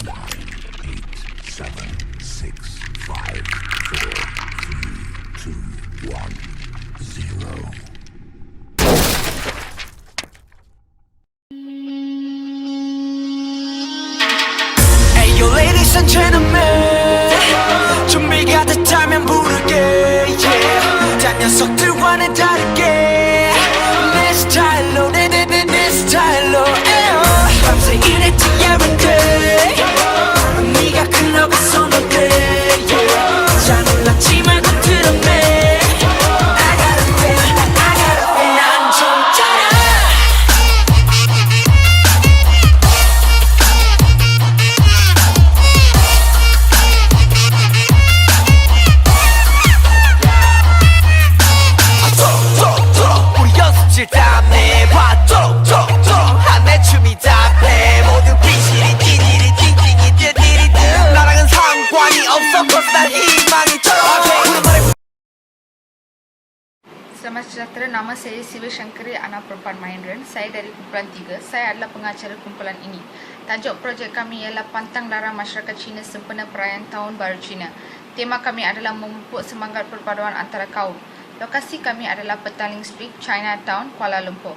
7, 6, 5, 4, 3, 2, 1, 0. Hey yo ladies and gentlemen 준비가 됐다면 부르게 yeah. 딴 녀석들과는 다르게 내 스타일로 내 스타일로 밤새 일했지 every day 네가 클럽에 선호돼 yeah. 잘 몰랐지 말고 들었네 I gotta feel 난 좀 짜라 우리 연습실 땀내 봐도 한내 춤이 답해 모두 비실이 띠디리 띵띵이 띠디리드 나랑은 상관이 없어 cause 난 희망이 Selamat sejahtera, nama saya Siva Shankari, anak perempuan Mahindran. Saya dari kumpulan 3. Saya adalah pengacara kumpulan ini. Tajuk projek kami ialah Pantang Larang Masyarakat Cina sempena perayaan Tahun Baru Cina. Tema kami adalah memupuk semangat perpaduan antara kaum. Lokasi kami adalah Petaling Street, Chinatown, Kuala Lumpur.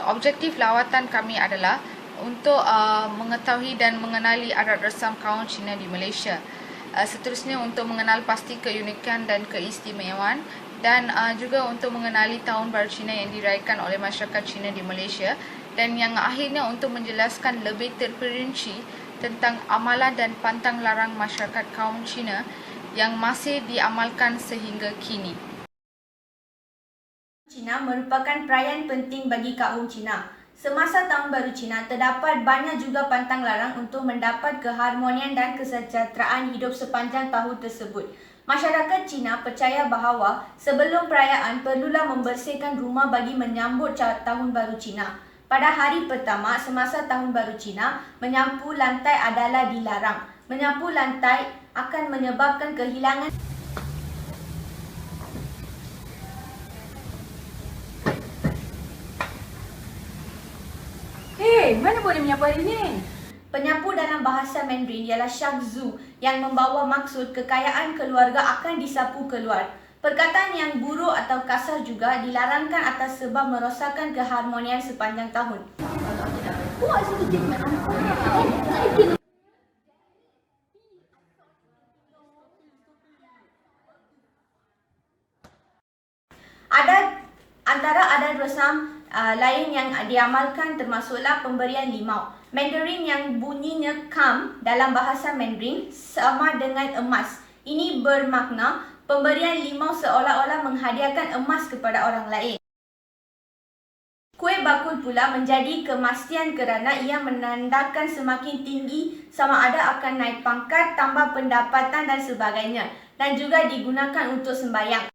Objektif lawatan kami adalah untuk mengetahui dan mengenali adat resam kaum Cina di Malaysia. Seterusnya untuk mengenal pasti keunikan dan keistimewaan dan juga untuk mengenali Tahun Baru Cina yang dirayakan oleh masyarakat Cina di Malaysia dan yang akhirnya untuk menjelaskan lebih terperinci tentang amalan dan pantang larang masyarakat kaum Cina yang masih diamalkan sehingga kini. Cina merupakan perayaan penting bagi kaum Cina. Semasa Tahun Baru Cina, terdapat banyak juga pantang larang untuk mendapat keharmonian dan kesejahteraan hidup sepanjang tahun tersebut. Masyarakat Cina percaya bahawa sebelum perayaan perlulah membersihkan rumah bagi menyambut Tahun Baru Cina. Pada hari pertama semasa Tahun Baru Cina, menyapu lantai adalah dilarang. Menyapu lantai akan menyebabkan kehilangan Mana boleh menyapu hari ini? Penyapu dalam bahasa Mandarin ialah shagzu yang membawa maksud kekayaan keluarga akan disapu keluar. Perkataan yang buruk atau kasar juga dilarangkan atas sebab merosakkan keharmonian sepanjang tahun. Antara adat resam lain yang diamalkan termasuklah pemberian limau. Mandarin yang bunyinya kam dalam bahasa Mandarin sama dengan emas. Ini bermakna pemberian limau seolah-olah menghadiahkan emas kepada orang lain. Kuih bakul pula menjadi kemastian kerana ia menandakan semakin tinggi sama ada akan naik pangkat, tambah pendapatan dan sebagainya, dan juga digunakan untuk sembahyang.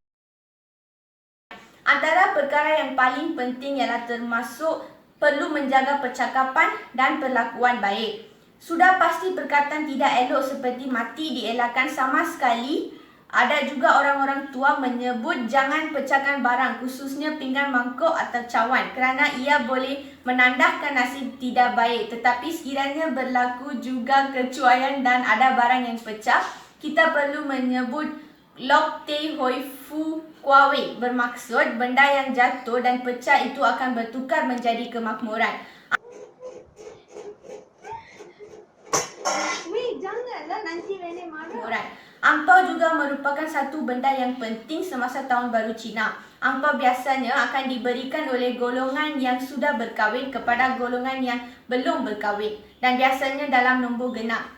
Antara perkara yang paling penting ialah termasuk perlu menjaga percakapan dan perlakuan baik. Sudah pasti perkataan tidak elok seperti mati dielakkan sama sekali. Ada juga orang-orang tua menyebut jangan pecahkan barang, khususnya pinggan mangkuk atau cawan, kerana ia boleh menandahkan nasib tidak baik. Tetapi sekiranya berlaku juga kecuaian dan ada barang yang pecah, kita perlu menyebut Lok Te Hoi Fu Kuawe, bermaksud benda yang jatuh dan pecah itu akan bertukar menjadi kemakmuran. Janganlah nanti nenek marah. Angpau juga merupakan satu benda yang penting semasa Tahun Baru Cina. Angpau biasanya akan diberikan oleh golongan yang sudah berkahwin kepada golongan yang belum berkahwin dan biasanya dalam nombor genap.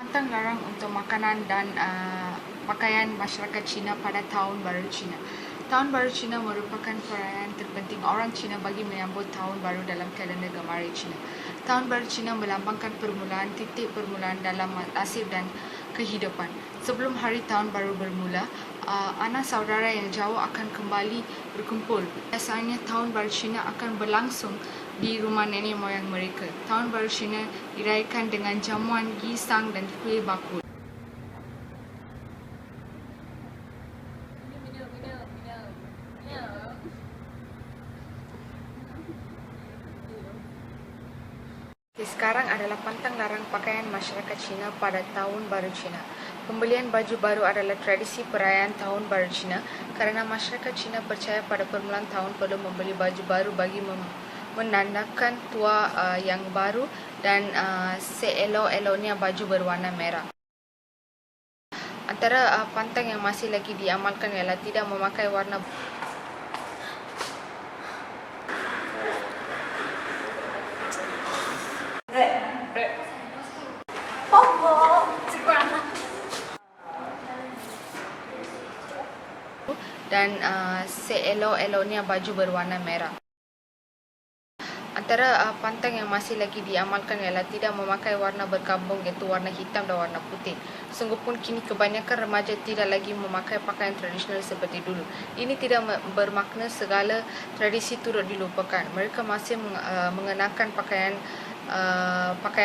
Pantang larang untuk makanan dan pakaian masyarakat Cina pada Tahun Baru Cina. Tahun Baru Cina merupakan perayaan terpenting orang Cina bagi menyambut Tahun Baru dalam kalender Gemari Cina. Tahun Baru Cina melambangkan permulaan, titik permulaan dalam nasib dan kehidupan. Sebelum hari tahun baru bermula, anak saudara yang jauh akan kembali berkumpul. Biasanya tahun baru Cina akan berlangsung di rumah nenek moyang mereka. Tahun baru Cina dirayakan dengan jamuan, gisang dan kuih bakul. Sekarang adalah pantang larang pakaian masyarakat Cina pada Tahun Baru Cina. Pembelian baju baru adalah tradisi perayaan Tahun Baru Cina kerana masyarakat Cina percaya pada permulaan tahun perlu membeli baju baru bagi menandakan tua yang baru dan seelok-eloknya baju berwarna merah. Antara pantang yang masih lagi diamalkan ialah tidak memakai warna dan seelok-eloknya baju berwarna merah. Antara pantang yang masih lagi diamalkan ialah tidak memakai warna berkabung iaitu warna hitam dan warna putih. Sungguh pun kini kebanyakan remaja tidak lagi memakai pakaian tradisional seperti dulu. Ini tidak bermakna segala tradisi turut dilupakan. Mereka masih mengenakan pakaian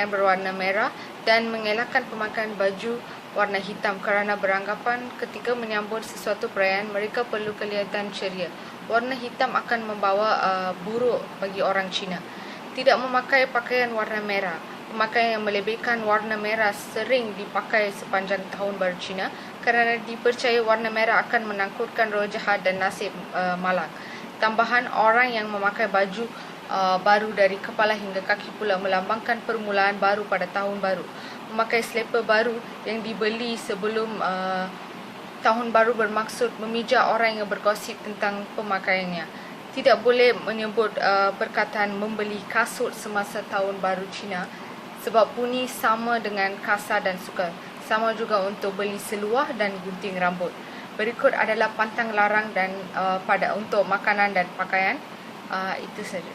berwarna merah dan mengelakkan pemakaian baju warna hitam kerana beranggapan ketika menyambut sesuatu perayaan mereka perlu kelihatan ceria. Warna hitam akan membawa buruk bagi orang Cina. Tidak memakai pakaian warna merah. Pemakaian yang melebihkan warna merah sering dipakai sepanjang Tahun Baru Cina kerana dipercaya warna merah akan menakutkan roh jahat dan nasib malang. Tambahan, orang yang memakai baju baru dari kepala hingga kaki pula melambangkan permulaan baru pada tahun baru. Memakai selipar baru yang dibeli sebelum tahun baru bermaksud memijak orang yang bergosip tentang pemakaiannya. Tidak boleh menyebut perkataan membeli kasut semasa tahun baru Cina sebab bunyi sama dengan kasar dan sukar. Sama juga untuk beli seluar dan gunting rambut. Berikut adalah pantang larang dan untuk makanan dan pakaian. Itu saja.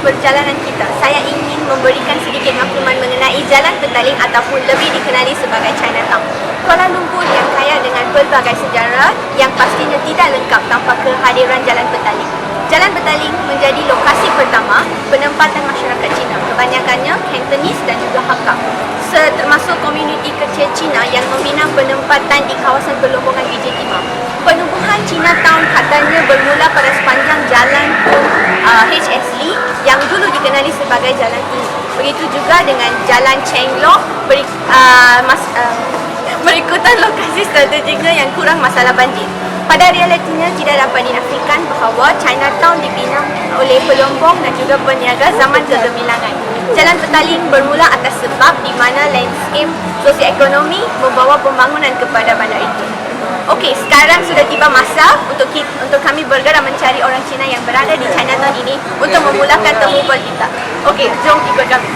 Perjalanan kita, saya ingin memberikan sedikit makluman mengenai Jalan Petaling ataupun lebih dikenali sebagai Chinatown. Kuala Lumpur yang kaya dengan pelbagai sejarah yang pastinya tidak lengkap tanpa kehadiran Jalan Petaling. Jalan Petaling menjadi lokasi pertama penempatan masyarakat Cina, kebanyakannya Cantonese dan juga Hakka, termasuk komuniti kecil Cina yang meminang penempatan di kawasan Pelombongan Biji Timah. Penubuhan Chinatown katanya bermula pada sepanjang jalan H.S. Lee yang dulu dikenali sebagai Jalan Timur. Begitu juga dengan Jalan Cheng Loh berikutan lokasi strategiknya yang kurang masalah banjir. Pada realitinya tidak dapat dinafikan bahawa Chinatown dibina oleh pelombong dan juga peniaga zaman kegemilangan. Jalan Petaling bermula atas sebab di mana landscape sosioekonomi membawa pembangunan kepada bandar itu. Okey, sekarang sudah tiba masa untuk kami bergerak mencari orang Cina yang berada di Chinatown ini untuk memulakan temu bual kita. Okey, jom ikut kami.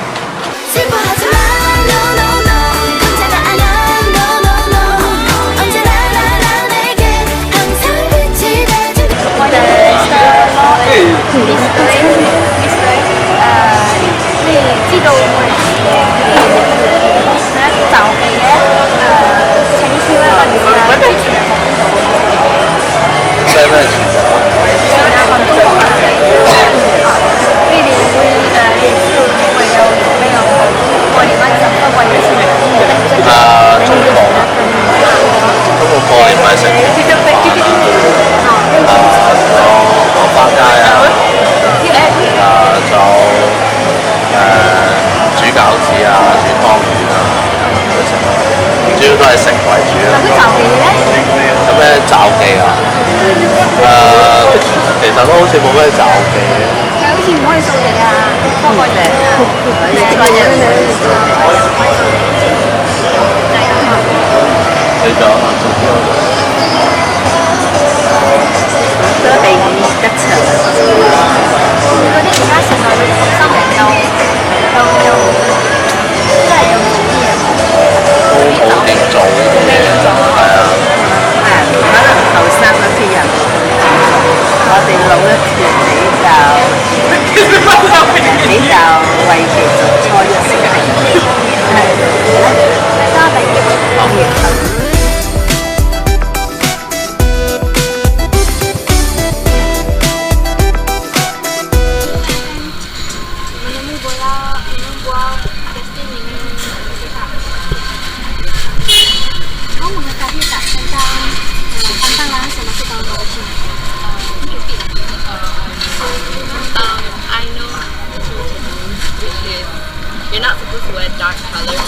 You're not supposed to wear dark colors,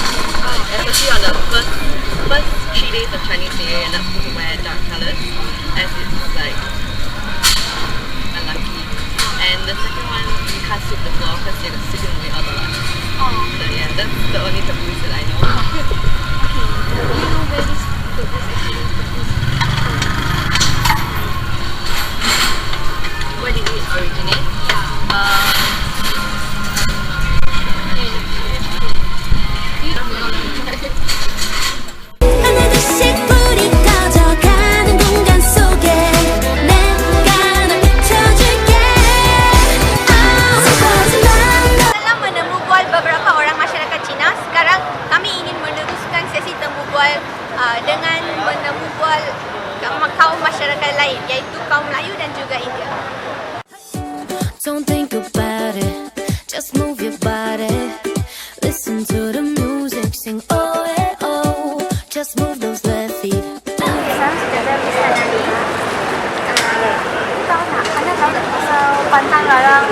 especially on the first 3 days of Chinese New Year. You're not supposed to wear dark colors, as it's like unlucky. And the second one, you can't sweep the floor because you're sweeping away all the lights. So yeah, that's the only taboos that I know. Where did it originate? dengan menemu bual kaum masyarakat lain, iaitu kaum Melayu dan juga India. Don't think about it, just move your body. Listen to the music, sing oh eh oh. Just move those left feet. Sekarang sudah ada pesanan ni. Tahu tak? Anda tahu tak pasal pantang larang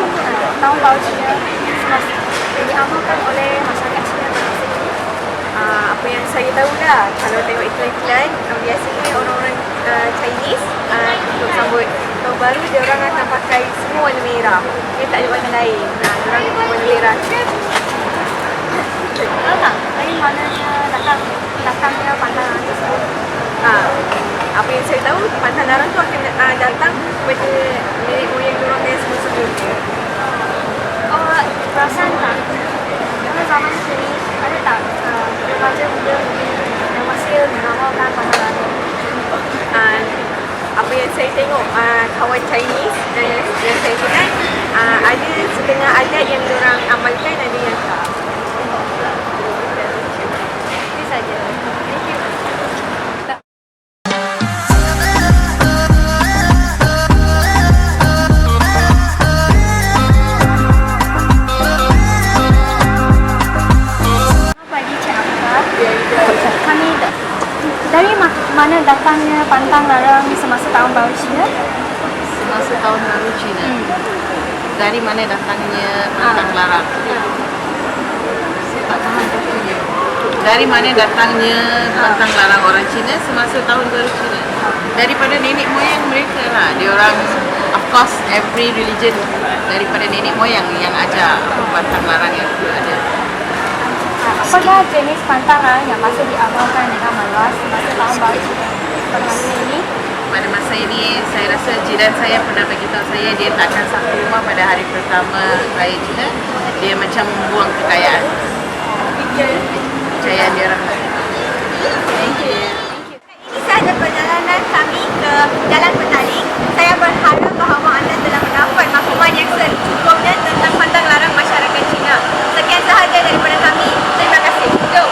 tahun baru Cina semasa diamalkan oleh masyarakat Cina pada masa ini? Apa yang saya tahu lah, kalau tengok iklan-iklan, biasanya orang-orang Chinese untuk sambut tahun baru, dia orang akan pakai semua warna merah. Dia tak ada warna lain. Dia orang warna merah. Tahu tak? Dari mananya datangnya pantang larang tersebut? Apa yang saya tahu, pantang larang tu akan datang kepada nenek moyang diorang yang sebelum-sebelumnya. Perasan tak? Dalam zaman sini, ada tak remaja muda yang masih mengamalkan pantang larang? Apa yang saya tengok, kawan Chinese yang saya kenal, ada setengah adat yang diorang amalkan, ada yang tak. Itu saja. Thank you. Dari mana datangnya pantang larang semasa tahun baru Cina? Semasa tahun baru Cina. Dari mana datangnya pantang larang? Saya tak faham pastinya. Dari mana datangnya pantang larang orang Cina semasa tahun baru Cina? Daripada nenek moyang mereka lah. Dia orang of course every religion daripada nenek moyang yang ajar pantang larang yang ada. Apakah jenis pantangan yang masih diamalkan dengan meluas semasa tahun baru pada masa ini? Pada masa ini saya rasa jiran saya pernah beritahu saya dia takkan satu rumah pada hari pertama raya Cina, dia macam membuang kekayaan. Kekayaan dia orang. Thank you. Ini sahaja perjalanan kami ke Jalan Petaling. Saya berharap bahawa anda telah mendapat maklumat yang secukupnya tentang pantang larang masyarakat Cina. Sekian sahaja daripada kami. Terima kasih. Go!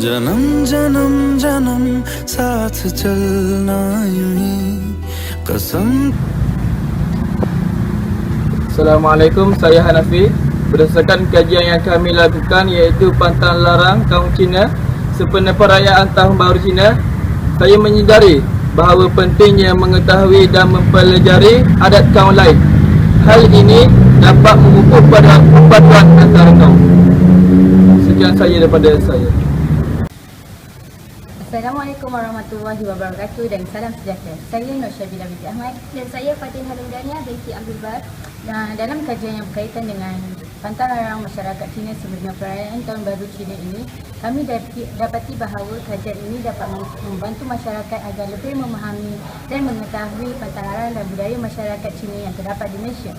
जन्म जन्म जन्म साथ चलना यूं ही कसम. Assalamualaikum, saya Hanafi. Berdasarkan kajian yang kami lakukan iaitu pantang larang kaum Cina sempena perayaan Tahun Baru Cina, saya menyedari bahawa pentingnya mengetahui dan mempelajari adat kaum lain. Hal ini dapat memupuk pada persatuan antara kaum. Sekian saja daripada saya. Assalamualaikum warahmatullahi wabarakatuh dan salam sejahtera. Saya Nur Syabila binti Ahmad dan saya Fatin Halindania binti Abdul Bar. Dalam kajian yang berkaitan dengan pantang larang masyarakat Cina sebelum perayaan Tahun Baru Cina ini, kami dapati bahawa kajian ini dapat membantu masyarakat agar lebih memahami dan mengetahui pantang larang dan budaya masyarakat Cina yang terdapat di Malaysia.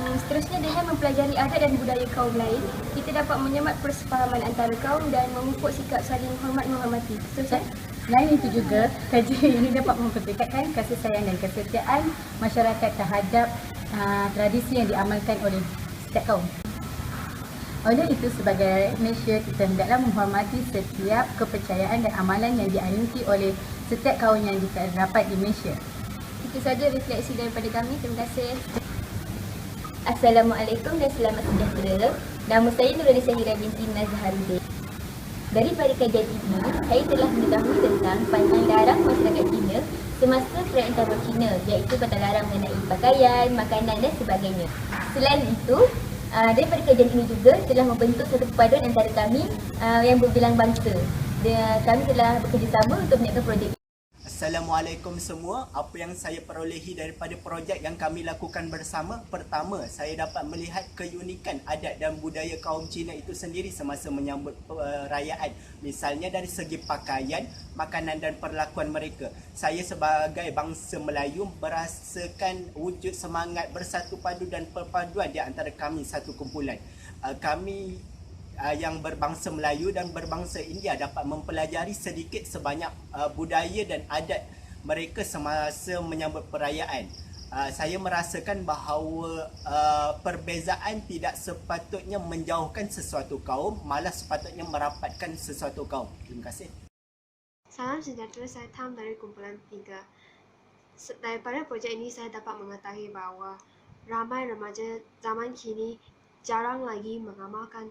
Seterusnya, dengan mempelajari adat dan budaya kaum lain, kita dapat menyemat persefahaman antara kaum dan memupuk sikap saling hormat-menghormati. Betul? Selain itu juga, kajian ini dapat mempertekadkan kasih sayang dan kesetiaan masyarakat terhadap tradisi yang diamalkan oleh setiap kaum. Oleh itu, sebagai rakyat Malaysia, kita hendaklah menghormati setiap kepercayaan dan amalan yang dianuti oleh setiap kaum yang terdapat di Malaysia. Itu saja refleksi daripada kami. Terima kasih. Assalamualaikum dan selamat sejahtera. Nama saya Nurul Syahira binti Nazharuddin. Daripada kajian ini, saya telah mengetahui tentang pantang larang masyarakat Cina semasa perayaan Tahun Baru Cina, iaitu pantang larang mengenai pakaian, makanan dan sebagainya. Selain itu, daripada kajian ini juga telah membentuk satu perpaduan antara kami yang berbilang bangsa. Kami telah bekerjasama untuk menyiapkan projek. Assalamualaikum semua. Apa yang saya perolehi daripada projek yang kami lakukan bersama? Pertama, saya dapat melihat keunikan adat dan budaya kaum Cina itu sendiri semasa menyambut perayaan. Misalnya dari segi pakaian, makanan dan perlakuan mereka. Saya sebagai bangsa Melayu merasakan wujud semangat bersatu padu dan perpaduan di antara kami satu kumpulan. Kami yang berbangsa Melayu dan berbangsa India dapat mempelajari sedikit sebanyak budaya dan adat mereka semasa menyambut perayaan. Saya merasakan bahawa perbezaan tidak sepatutnya menjauhkan sesuatu kaum, malah sepatutnya merapatkan sesuatu kaum. Terima kasih. Salam sejahtera, saya Tam dari kumpulan 3. Daripada projek ini saya dapat mengetahui bahawa ramai remaja zaman kini jarang lagi mengamalkan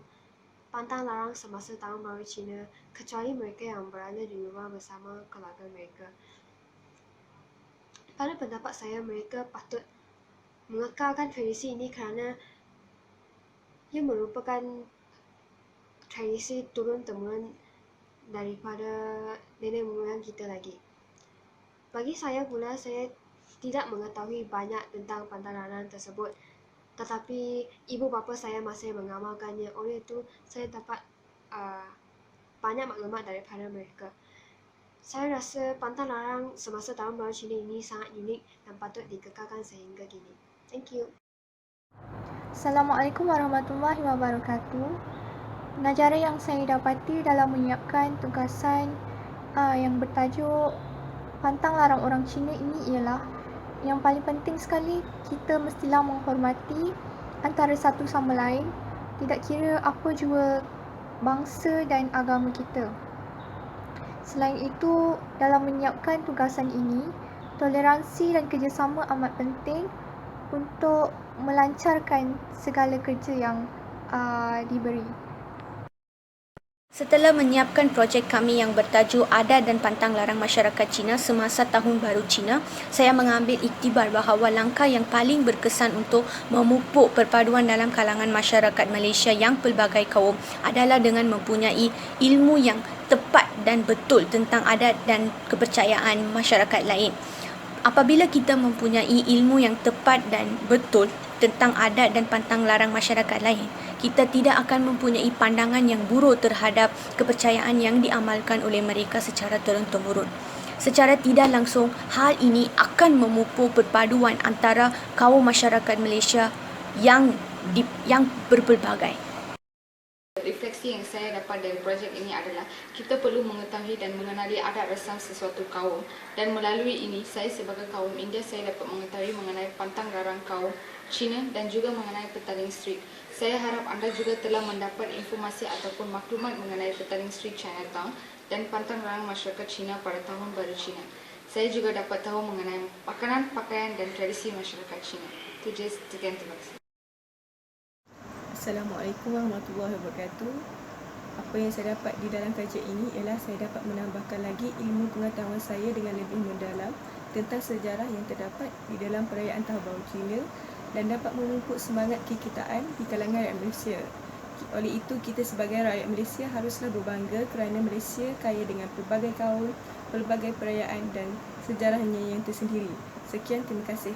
pantang larang semasa Tahun Baru Cina, kecuali mereka yang berada di rumah bersama keluarga mereka. Pada pendapat saya, mereka patut mengekalkan tradisi ini kerana ia merupakan tradisi turun-temurun daripada nenek moyang kita lagi. Bagi saya pula, saya tidak mengetahui banyak tentang pantang larang tersebut. Tetapi ibu bapa saya masih mengamalkannya. Oleh itu, saya dapat banyak maklumat daripada mereka. Saya rasa pantang larang semasa Tahun Baru Cina ini sangat unik dan patut dikekalkan sehingga kini. Thank you. Assalamualaikum warahmatullahi wabarakatuh. Pengajaran yang saya dapati dalam menyiapkan tugasan yang bertajuk pantang larang orang Cina ini ialah yang paling penting sekali, kita mestilah menghormati antara satu sama lain, tidak kira apa jua bangsa dan agama kita. Selain itu, dalam menyiapkan tugasan ini, toleransi dan kerjasama amat penting untuk melancarkan segala kerja yang diberi. Setelah menyiapkan projek kami yang bertajuk Adat dan Pantang Larang Masyarakat Cina semasa Tahun Baru Cina, saya mengambil iktibar bahawa langkah yang paling berkesan untuk memupuk perpaduan dalam kalangan masyarakat Malaysia yang pelbagai kaum adalah dengan mempunyai ilmu yang tepat dan betul tentang adat dan kepercayaan masyarakat lain. Apabila kita mempunyai ilmu yang tepat dan betul tentang adat dan pantang larang masyarakat lain, kita tidak akan mempunyai pandangan yang buruk terhadap kepercayaan yang diamalkan oleh mereka secara turun-temurun. Secara tidak langsung, hal ini akan memupuk perpaduan antara kaum masyarakat Malaysia yang berpelbagai. Refleksi yang saya dapat dari projek ini adalah kita perlu mengetahui dan mengenali adat resam sesuatu kaum, dan melalui ini saya sebagai kaum India saya dapat mengetahui mengenai pantang larang kaum Cina dan juga mengenai Petaling Street. Saya harap anda juga telah mendapat informasi ataupun maklumat mengenai Petaling Street Chinatown dan pantang larang masyarakat Cina pada Tahun Baru Cina. Saya juga dapat tahu mengenai makanan, pakaian dan tradisi masyarakat Cina. Itu je, sekian, terima kasih. Assalamualaikum warahmatullahi wabarakatuh. Apa yang saya dapat di dalam kajian ini ialah saya dapat menambahkan lagi ilmu pengetahuan saya dengan lebih mendalam tentang sejarah yang terdapat di dalam perayaan Tahun Baru Cina dan dapat memupuk semangat kekitaan di kalangan rakyat Malaysia. Oleh itu, kita sebagai rakyat Malaysia haruslah berbangga kerana Malaysia kaya dengan pelbagai kaum, pelbagai perayaan dan sejarahnya yang tersendiri. Sekian, terima kasih.